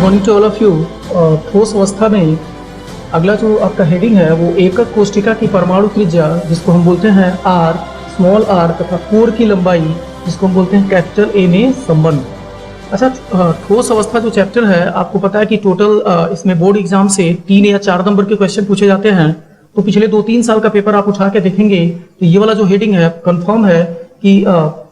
Morning to all of you. ठोस अवस्था में अगला जो आपका हेडिंग है वो एकक कोशिका की परमाणु त्रिज्या जिसको हम बोलते हैं आर, स्मॉल आर तथा कोर की लंबाई जिसको हम बोलते हैं कैपिटल ए में संबंध। अच्छा, ठोस अवस्था जो चैप्टर है आपको पता है कि टोटल इसमें बोर्ड एग्जाम से 3 या 4 नंबर के क्वेश्चन पूछे जाते हैं। तो पिछले 2-3 साल का पेपर आप उठा के देखेंगे तो ये वाला जो हेडिंग है कंफर्म है कि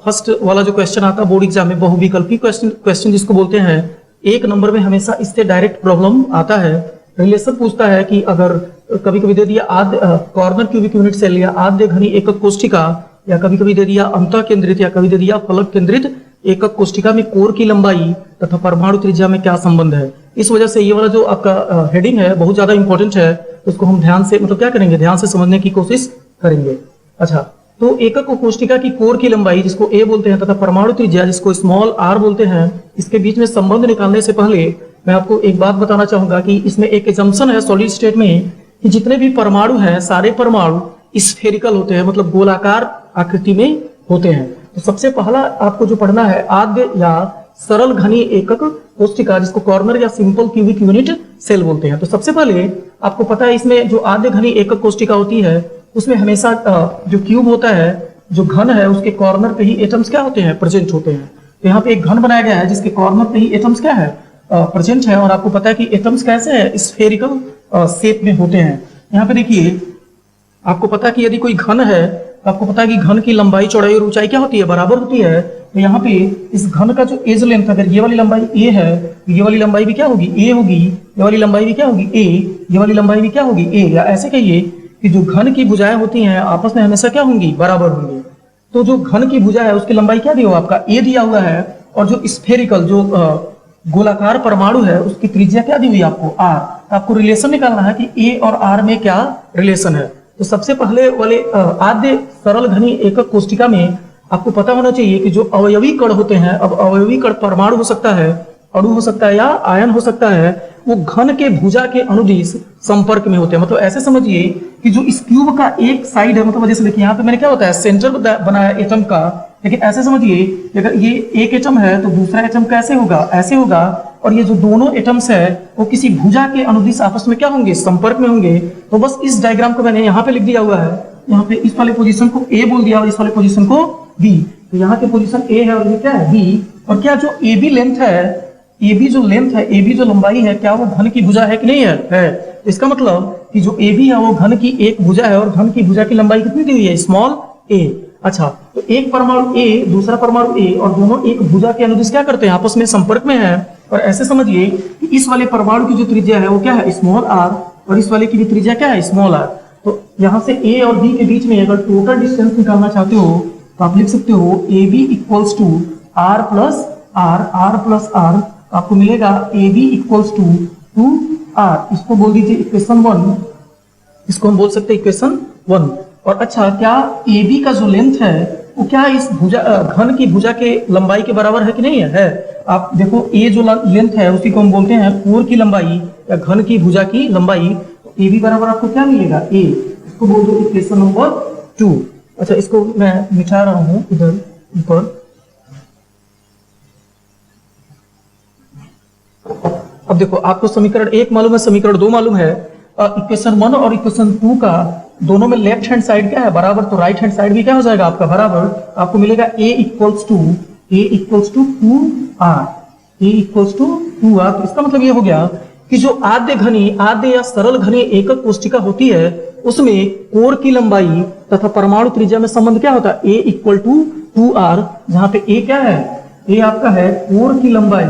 फर्स्ट वाला जो क्वेश्चन आता है बोर्ड एग्जाम में बहुविकल्पी क्वेश्चन जिसको बोलते हैं, 1 नंबर में हमेशा इससे डायरेक्ट प्रॉब्लम आता है। रिलेशन पूछता है कि अगर कभी कभी दे दिया आद्य कॉर्नर क्यूबिक यूनिट सेल या आद्य घनी एकक कोशिका, या कभी कभी दे दिया अंतः केंद्रित या कभी दे दिया फलक केंद्रित एकक कोशिका में कोर की लंबाई तथा परमाणु त्रिज्या में क्या संबंध है। इस वजह से ये वाला जो आपका हेडिंग है बहुत ज्यादा इंपॉर्टेंट है, तो उसको हम ध्यान से क्या करेंगे, ध्यान से समझने की कोशिश करेंगे। अच्छा, तो एकक कोशिका की कोर की लंबाई जिसको ए बोलते हैं तथा परमाणु त्रिज्या जिसको स्मॉल आर बोलते हैं, इसके बीच में संबंध निकालने से पहले मैं आपको एक बात बताना चाहूंगा कि इसमें एक एजम्पशन है सॉलिड स्टेट में कि जितने भी परमाणु हैं सारे परमाणु स्फेरिकल होते हैं, मतलब गोलाकार आकृति में होते हैं। तो सबसे पहला आपको जो पढ़ना है आद्य या सरल घनी एकक कोशिका जिसको कॉर्नर या सिंपल क्यूबिक यूनिट सेल बोलते हैं। तो सबसे पहले आपको पता है इसमें जो आद्य घनी एकक कोशिका होती है उसमें हमेशा जो क्यूब होता है, जो घन है, उसके कॉर्नर पे ही एटम्स क्या होते हैं, प्रेजेंट होते हैं। तो यहाँ पे एक घन बनाया गया है जिसके कॉर्नर पे ही एटम्स क्या है, प्रेजेंट है। और आपको पता है कि एटम्स कैसे है, स्फेरिकल शेप में होते हैं। यहाँ पे देखिए आपको पता है कि यदि कोई घन है तो आपको पता है कि घन की लंबाई चौड़ाई और ऊंचाई क्या होती है, बराबर होती है। तो यहाँ पे इस घन का जो एज लेंथ, अगर ये वाली लंबाई ए है तो ये वाली लंबाई भी क्या होगी, ए होगी। ये वाली लंबाई भी क्या होगी, ए। ये वाली लंबाई भी क्या होगी, ए। या ऐसे कहिए कि जो घन की भुजाएं होती हैं आपस में हमेशा क्या होंगी, बराबर होंगी। तो जो घन की भुजा है उसकी लंबाई क्या दिया हुआ आपका, ए दिया हुआ है। और जो स्फेरिकल जो गोलाकार परमाणु है उसकी त्रिज्या क्या दी हुई आपको, आर। तो आपको रिलेशन निकालना है कि ए और आर में क्या रिलेशन है। तो सबसे पहले वाले आद्य सरल घनी एकक कोशिका में आपको पता होना चाहिए कि जो अवयवी कण होते हैं, अब अवयवी कण परमाणु हो सकता है, अणु हो सकता है या आयन हो सकता है, वो घन के भुजा के अनुदिश संपर्क में होते हैं। मतलब ऐसे समझिए कि जो इस क्यूब का एक साइड है, मतलब जैसे देखिए यहाँ पे मैंने क्या होता है सेंटर बनाया एटम का, लेकिन ऐसे समझिए अगर ये एक एटम है तो दूसरा एटम कैसे होगा, ऐसे होगा। और ये जो दोनों एटम्स है वो किसी भुजा के अनुदिश आपस में क्या होंगे, संपर्क में होंगे। तो बस इस डायग्राम को मैंने यहाँ पे लिख दिया हुआ है, यहाँ पे इस वाले पोजीशन को ए बोल दिया और इस वाले पोजीशन को बी। तो यहाँ के पोजीशन ए है और ये क्या है, बी। और क्या जो ए बी लेंथ है, ए बी जो लेंथ है, ए बी जो लंबाई है, क्या वो घन की भुजा है कि नहीं है। तो इसका मतलब कि जो ए बी है वो घन की एक भुजा है और घन की भुजा की लंबाई कितनी दी हुई है, स्मॉल ए। अच्छा, तो एक परमाणु ए दूसरा परमाणु ए और दोनों एक भुजा के अनुदिश क्या करते हैं, आपस में संपर्क में है। और ऐसे समझिए कि इस वाले परमाणु की जो त्रिज्या है वो क्या है, स्मॉल आर, और इस वाले की भी त्रिज्या क्या है, स्मॉल आर। तो यहाँ से ए और बी के बीच में अगर टोटल डिस्टेंस निकालना चाहते हो तो आप लिख सकते हो A B equals to R plus R, R plus R. आपको मिलेगा A B equals to R. इसको बोल दीजिए इक्वेशन 1, इसको हम बोल सकते हैं इक्वेशन 1। और अच्छा, क्या ए बी का जो लेंथ है वो क्या इस भुजा घन की भुजा के लंबाई के बराबर है कि नहीं है। आप देखो ए जो लेंथ है उसी को हम बोलते हैं कोर की लंबाई या घन की भुजा की लंबाई। तो ए बी बराबर आपको क्या मिलेगा, ए। इसको बोल दो इक्वेशन नंबर 2। अच्छा, इसको मैं मिटा रहा हूं इधर ऊपर। अब देखो आपको समीकरण 1 मालूम है, समीकरण 2 मालूम है। इक्वेशन 1 और इक्वेशन 2 का दोनों में लेफ्ट हैंड साइड क्या है, बराबर। तो राइट हैंड साइड भी क्या हो जाएगा आपका, बराबर। आपको मिलेगा a equals to 2r, a equals to 2r। तो इसका मतलब ये हो गया कि जो आद्य या सरल घनी एकक कोशिका होती है उसमें कोर की लंबाई तथा परमाणु त्रिज्या में संबंध क्या होता है, a इक्वल टू 2r। जहां पे a क्या है, a आपका है कोर की लंबाई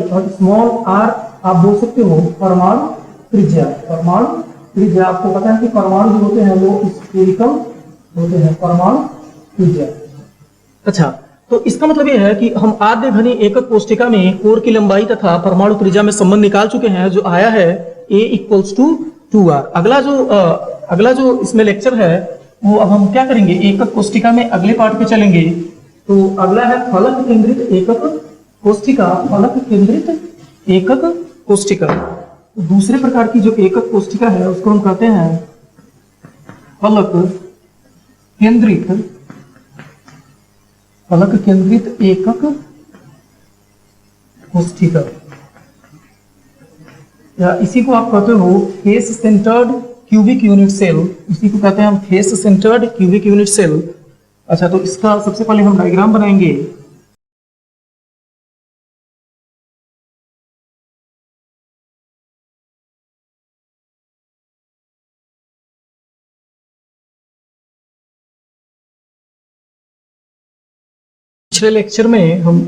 और स्मॉल r आप बोल सकते हो परमाणु त्रिज्या। परमाणु त्रिज्या आपको पता है कि परमाणु जो होते हैं वो स्फेरिकल होते हैं, परमाणु त्रिज्या। अच्छा, तो इसका मतलब ये है कि हम आद्य घनी एकक कोशिका में कोर की लंबाई तथा परमाणु त्रिज्या में संबंध निकाल चुके हैं, जो आया है a इक्वल्स टू 2r। अगला जो इसमें लेक्चर है वो अब हम क्या करेंगे, एकक कोशिका में अगले पार्ट पे चलेंगे। तो अगला है फलक केंद्रित एकक कोशिका, फलक केंद्रित एकक कोशिका। दूसरे प्रकार की जो एकक कोशिका है उसको हम कहते हैं फलक केंद्रित एकक कोष्ठिका, या इसी को आप कहते हो face centred cubic unit cell, इसी को कहते हैं हम face centred cubic unit cell. अच्छा, तो इसका सबसे पहले हम डायग्राम बनाएंगे। पिछले लेक्चर में हम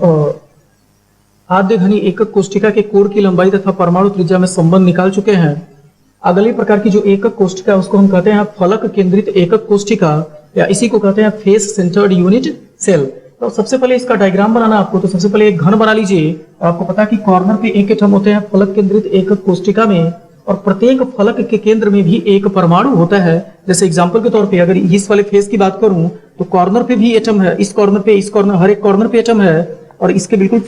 आद्य घनी एकक कोष्ठिका के कोण की लंबाई तथा परमाणु त्रिज्या में संबंध निकाल चुके हैं। अगली प्रकार की जो एकक कोष्ठिका है उसको हम कहते हैं फलक केंद्रित एकक कोष्ठिका, या इसी को कहते हैं फेस सेंटर्ड यूनिट सेल। तो सबसे पहले इसका डायग्राम बनाना आपको, तो सबसे पहले एक घन बना लीजिए। आपको पता है कि कॉर्नर पे एक एटम होते हैं फलक केंद्रित एकक कोष्ठिका में, और प्रत्येक फलक के केंद्र में भी एक परमाणु होता है। जैसे एग्जांपल के तौर पे अगर इस वाले फेस की बात करूं तो कॉर्नर पे भी एटम है, इस कॉर्नर पे, इस कॉर्नर, हर एक कॉर्नर पे एटम है, और इसके बिल्कुल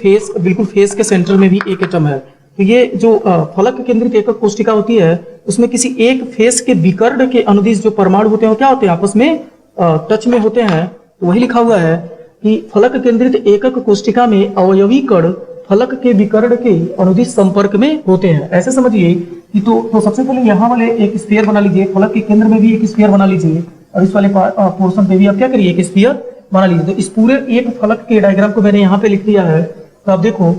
फेस के सेंटर में भी एक एटम है। तो ये जो फलक केंद्रित एकक कोष्ठिका होती है उसमें किसी एक फेस के विकर्ण के अनुदिश जो परमाणु होते हैं वो क्या होते हैं, आपस में टच में होते हैं। तो वही लिखा हुआ है कि फलक केंद्रित एकक कोष्ठिका में अवयवी कण फलक के विकर्ण के अनुदिश संपर्क में होते हैं। ऐसे समझिए कि तो सबसे पहले यहाँ वाले एक स्फीयर बना लीजिए, फलक के केंद्र में भी एक स्फीयर बना लीजिए, और इस वाले पोर्शन पे भी आप क्या करिए, एक स्फीयर बना लीजिए। तो इस पूरे एक फलक के डायग्राम को मैंने यहाँ पे लिख दिया है। तो आप देखो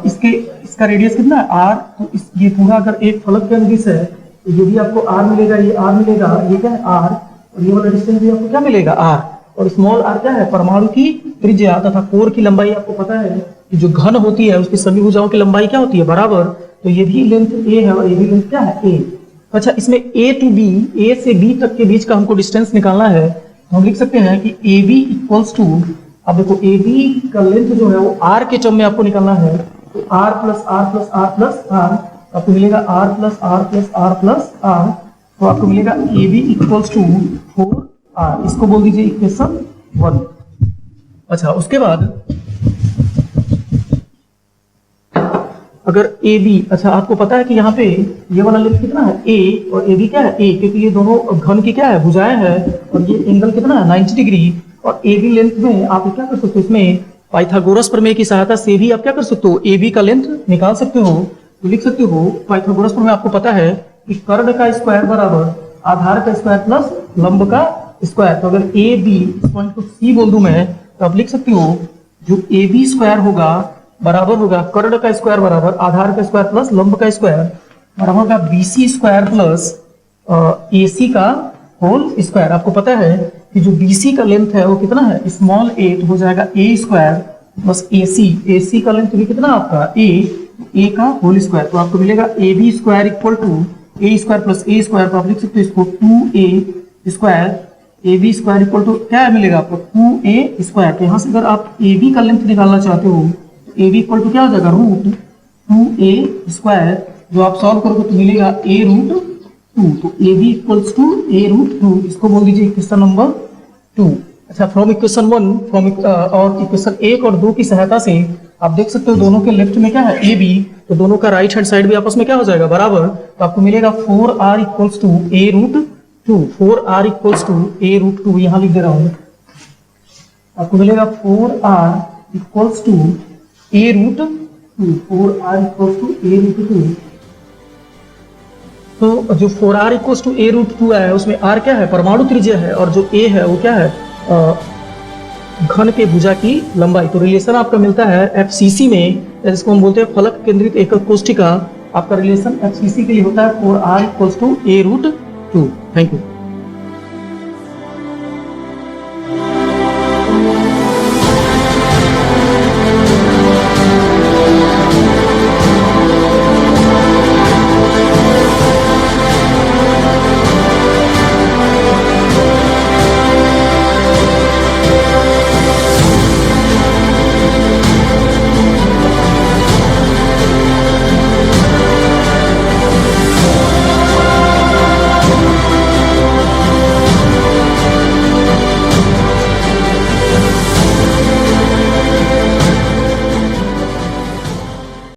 इसका रेडियस कितना है, r। तो ये पूरा अगर एक फलक के अनुदिश है तो जो भी आपको r मिलेगा, ये r मिलेगा, ये क्या है r, और ये वाला डिस्टेंस भी आपको क्या मिलेगा, r। और स्मॉल r क्या है, परमाणु की त्रिज्या तथा कोर की लंबाई। आपको पता है कि जो घन होती है उसकी सभी भुजाओं की लंबाई क्या होती है, बराबर। तो ये भी लेंथ a है और ये भी लेंथ क्या है, a। अच्छा, इसमें a to b, a से b तक के बीच का हमको डिस्टेंस निकालना है। तो हम लिख सकते हैं कि ab इक्वल्स टू, अब देखो ab का लेंथ जो है वो r के टर्म में आपको निकालना है। तो r plus r plus r plus r, आपको मिलेगा r plus r plus r plus r। तो आपको मिलेगा ab इक्वल्स टू 4r। इसको बोल दीजिए इक्वेशन 1। अच्छा, उसके बाद अगर AB, अच्छा आपको पता है कि यहाँ पे ये वाला लेंथ कितना है, A, और AB क्या है, A, क्योंकि ये दोनों घन की क्या है, भुजाएं हैं, और ये एंगल कितना है, 90 डिग्री। और AB लेंथ में आप क्या कर सकते हो, इसमें पाइथागोरस प्रमेय की सहायता से भी आप क्या कर सकते हो, AB का लेंथ निकाल सकते हो। तो लिख सकते हो पाइथागोरस प्रमेय, आपको पता है कि कर्ण का स्क्वायर बराबर आधार का स्क्वायर प्लस लंब का स्क्वायर। तो अगर AB पॉइंट को C बोल दूं मैं, तो आप लिख सकते हो जो AB स्क्वायर होगा बराबर होगा कर्ण का स्क्वायर बराबर आधार का स्क्वायर प्लस लंब का स्क्वायर, बराबर होगा BC स्क्वायर प्लस AC का होल स्क्वायर। आपको पता है कि जो BC का लेंथ है वो कितना है, स्मॉल a, तो हो जाएगा A स्क्वायर प्लस AC का लेंथ भी कितना आपका A का होल स्क्वायर। तो आपको मिलेगा AB square equal to A square plus A square. तो आप लिख सकते हो इसको 2A square, AB square equal to क्या मिलेगा आपको, 2A स्क्वायर। तो यहाँ से अगर आप AB का लेंथ निकालना चाहते हो तो AB इक्वल टू क्या हो जाएगा, रूट 2A स्क्वायर। जो आप सॉल्व करोगे तो मिलेगा A रूट 2। तो AB equals to A root 2। इसको बोल दीजिए इक्वेशन नंबर 2। अच्छा, फ्रॉम इक्वेशन 1 और इक्वेशन 1 और 2 की सहायता से आप देख सकते हो दोनों के लेफ्ट में क्या है, AB, तो दोनों का राइट हैंड साइड भी आपस में क्या हो जाएगा, बराबर। तो आपको मिलेगा 4R equals to A root 2। 4R equals to A root 2, यहाँ लिख दे रहा हूँ। आपको मिलेगा 4R equals to A root 2। 4R equals to A root 2। तो जो 4R equals to A root 2 है उसमें R क्या है, परमाणु त्रिज्या है, और जो A है वो क्या है, घन के भुजा की लंबाई। तो रिलेशन आपका मिलता है FCC में, जिसको हम बोलते हैं फलक केंद्रित एकक कोष्ठिका। आपका रिलेशन FCC के लिए होता है 4R equals to A root 2। Thank you.